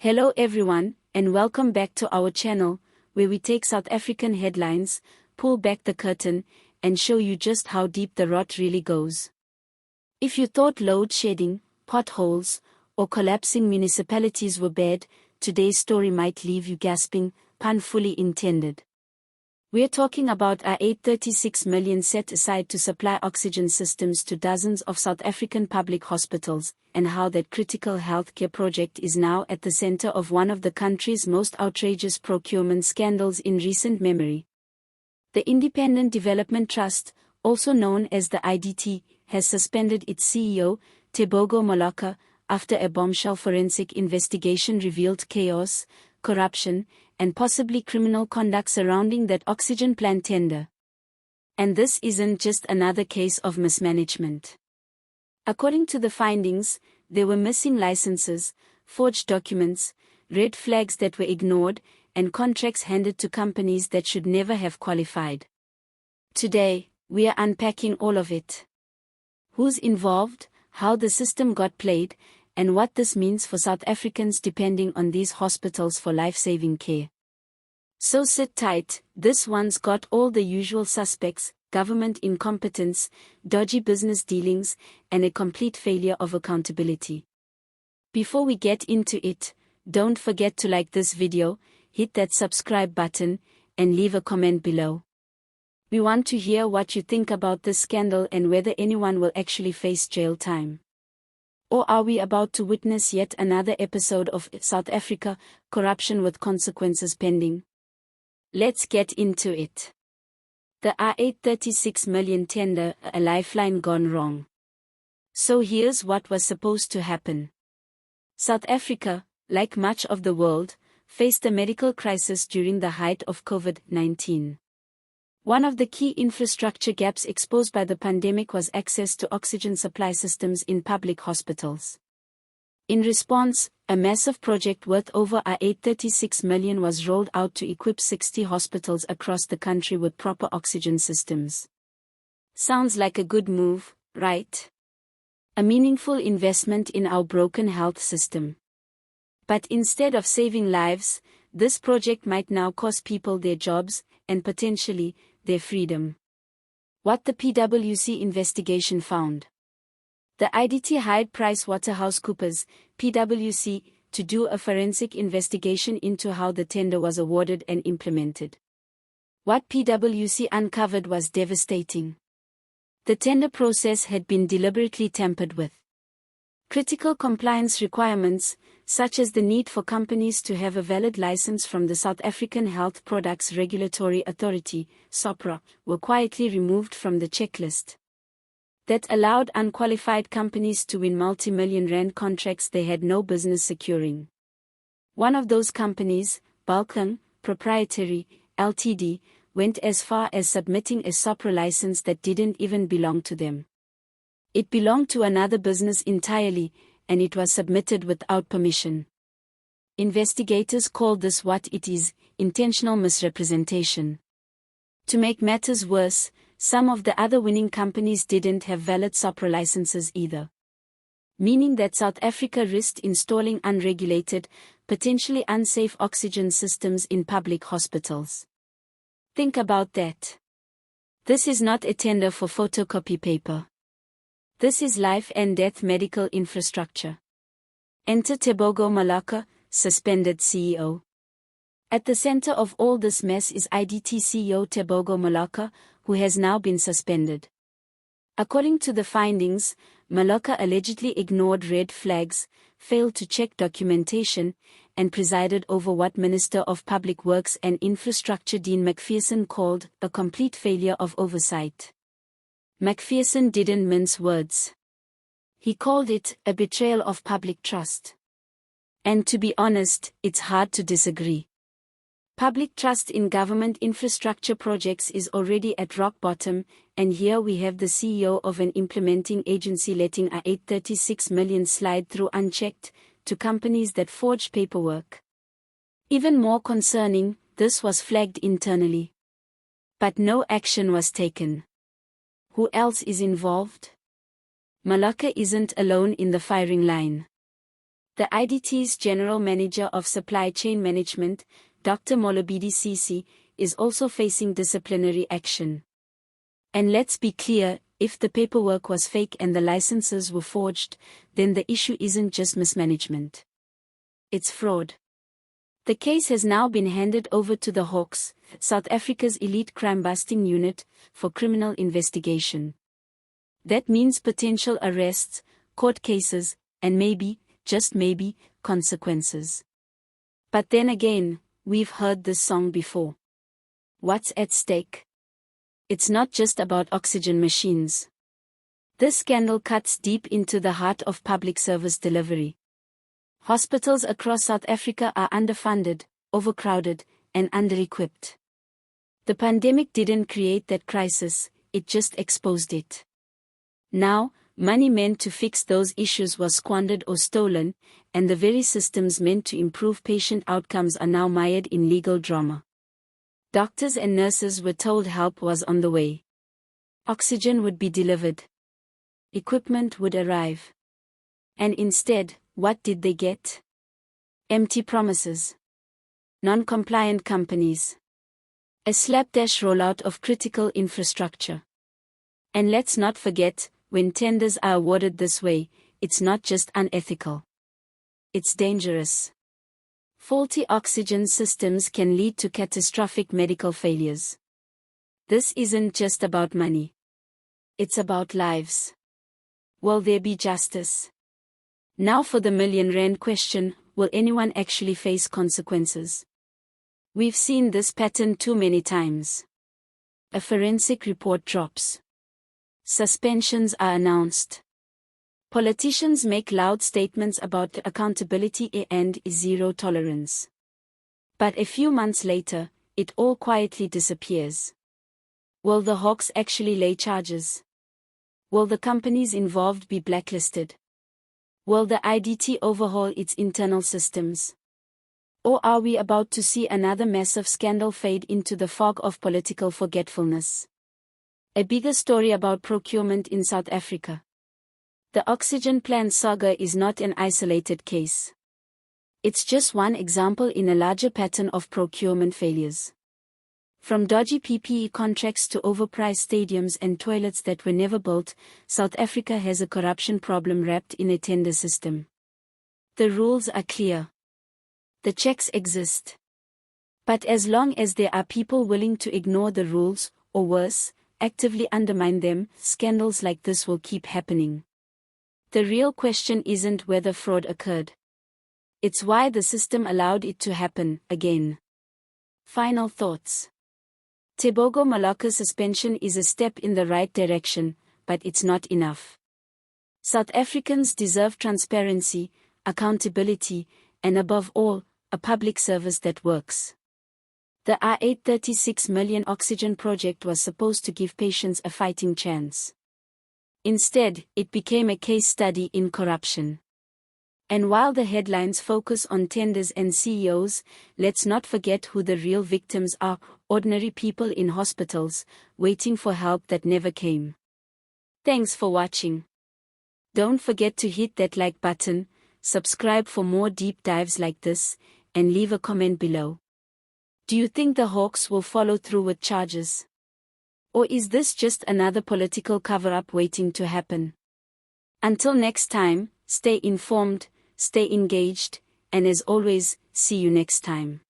Hello everyone, and welcome back to our channel, where we take South African headlines, pull back the curtain, and show you just how deep the rot really goes. If you thought load shedding, potholes, or collapsing municipalities were bad, today's story might leave you gasping, pun fully intended. We're talking about R836 million set aside to supply oxygen systems to dozens of South African public hospitals, and how that critical healthcare project is now at the center of one of the country's most outrageous procurement scandals in recent memory. The Independent Development Trust, also known as the IDT, has suspended its CEO, Tebogo Moloko, after a bombshell forensic investigation revealed chaos, corruption, and possibly criminal conduct surrounding that oxygen plant tender. And this isn't just another case of mismanagement. According to the findings, there were missing licenses, forged documents, red flags that were ignored, and contracts handed to companies that should never have qualified. Today, we are unpacking all of it. Who's involved, how the system got played, and what this means for South Africans depending on these hospitals for life-saving care. So sit tight, this one's got all the usual suspects: government incompetence, dodgy business dealings, and a complete failure of accountability. Before we get into it, don't forget to like this video, hit that subscribe button, and leave a comment below. We want to hear what you think about this scandal and whether anyone will actually face jail time. Or are we about to witness yet another episode of South Africa, corruption with consequences pending? Let's get into it. The R836 million tender, a lifeline gone wrong. So here's what was supposed to happen. South Africa, like much of the world, faced a medical crisis during the height of COVID-19. One of the key infrastructure gaps exposed by the pandemic was access to oxygen supply systems in public hospitals. In response, a massive project worth over R836 million was rolled out to equip 60 hospitals across the country with proper oxygen systems. Sounds like a good move, right? A meaningful investment in our broken health system. But instead of saving lives, this project might now cost people their jobs, and potentially, their freedom. What the PwC investigation found. The IDT hired PricewaterhouseCoopers, PwC, to do a forensic investigation into how the tender was awarded and implemented. What PwC uncovered was devastating. The tender process had been deliberately tampered with. Critical compliance requirements, such as the need for companies to have a valid license from the South African Health Products Regulatory Authority, SAHPRA, were quietly removed from the checklist. That allowed unqualified companies to win multi-million rand contracts they had no business securing. One of those companies, Bulkang Proprietary, Ltd., went as far as submitting a SAHPRA license that didn't even belong to them. It belonged to another business entirely, and it was submitted without permission. Investigators called this what it is: intentional misrepresentation. To make matters worse, some of the other winning companies didn't have valid SAHPRA licenses either. Meaning that South Africa risked installing unregulated, potentially unsafe oxygen systems in public hospitals. Think about that. This is not a tender for photocopy paper. This is life and death medical infrastructure. Enter Tebogo Moloko, suspended CEO. At the center of all this mess is IDT CEO Tebogo Moloko, who has now been suspended. According to the findings, Moloko allegedly ignored red flags, failed to check documentation, and presided over what Minister of Public Works and Infrastructure Dean Macpherson called a complete failure of oversight. Macpherson didn't mince words. He called it a betrayal of public trust. And to be honest, it's hard to disagree. Public trust in government infrastructure projects is already at rock bottom, and here we have the CEO of an implementing agency letting R836 million slide through unchecked, to companies that forged paperwork. Even more concerning, this was flagged internally. But no action was taken. Who else is involved? Moloko isn't alone in the firing line. The IDT's General Manager of Supply Chain Management, Dr. Molobidi Sisi, is also facing disciplinary action. And let's be clear, if the paperwork was fake and the licenses were forged, then the issue isn't just mismanagement. It's fraud. The case has now been handed over to the Hawks, South Africa's elite crime-busting unit, for criminal investigation. That means potential arrests, court cases, and maybe, just maybe, consequences. But then again, we've heard this song before. What's at stake? It's not just about oxygen machines. This scandal cuts deep into the heart of public service delivery. Hospitals across South Africa are underfunded, overcrowded, and under-equipped. The pandemic didn't create that crisis, it just exposed it. Now, money meant to fix those issues was squandered or stolen, and the very systems meant to improve patient outcomes are now mired in legal drama. Doctors and nurses were told help was on the way. Oxygen would be delivered. Equipment would arrive. And instead, what did they get? Empty promises. Non-compliant companies. A slapdash rollout of critical infrastructure. And let's not forget, when tenders are awarded this way, it's not just unethical. It's dangerous. Faulty oxygen systems can lead to catastrophic medical failures. This isn't just about money. It's about lives. Will there be justice? Now for the million-rand question, will anyone actually face consequences? We've seen this pattern too many times. A forensic report drops. Suspensions are announced. Politicians make loud statements about accountability and zero tolerance. But a few months later, it all quietly disappears. Will the Hawks actually lay charges? Will the companies involved be blacklisted? Will the IDT overhaul its internal systems? Or are we about to see another massive scandal fade into the fog of political forgetfulness? A bigger story about procurement in South Africa. The oxygen plant saga is not an isolated case. It's just one example in a larger pattern of procurement failures. From dodgy PPE contracts to overpriced stadiums and toilets that were never built, South Africa has a corruption problem wrapped in a tender system. The rules are clear. The checks exist. But as long as there are people willing to ignore the rules, or worse, actively undermine them, scandals like this will keep happening. The real question isn't whether fraud occurred. It's why the system allowed it to happen, again. Final thoughts. Tebogo Maloka's suspension is a step in the right direction, but it's not enough. South Africans deserve transparency, accountability, and above all, a public service that works. The R836 million oxygen project was supposed to give patients a fighting chance. Instead, it became a case study in corruption. And while the headlines focus on tenders and CEOs, let's not forget who the real victims are: ordinary people in hospitals, waiting for help that never came. Thanks for watching. Don't forget to hit that like button, subscribe for more deep dives like this, and leave a comment below. Do you think the Hawks will follow through with charges? Or is this just another political cover-up waiting to happen? Until next time, stay informed, stay engaged, and as always, see you next time.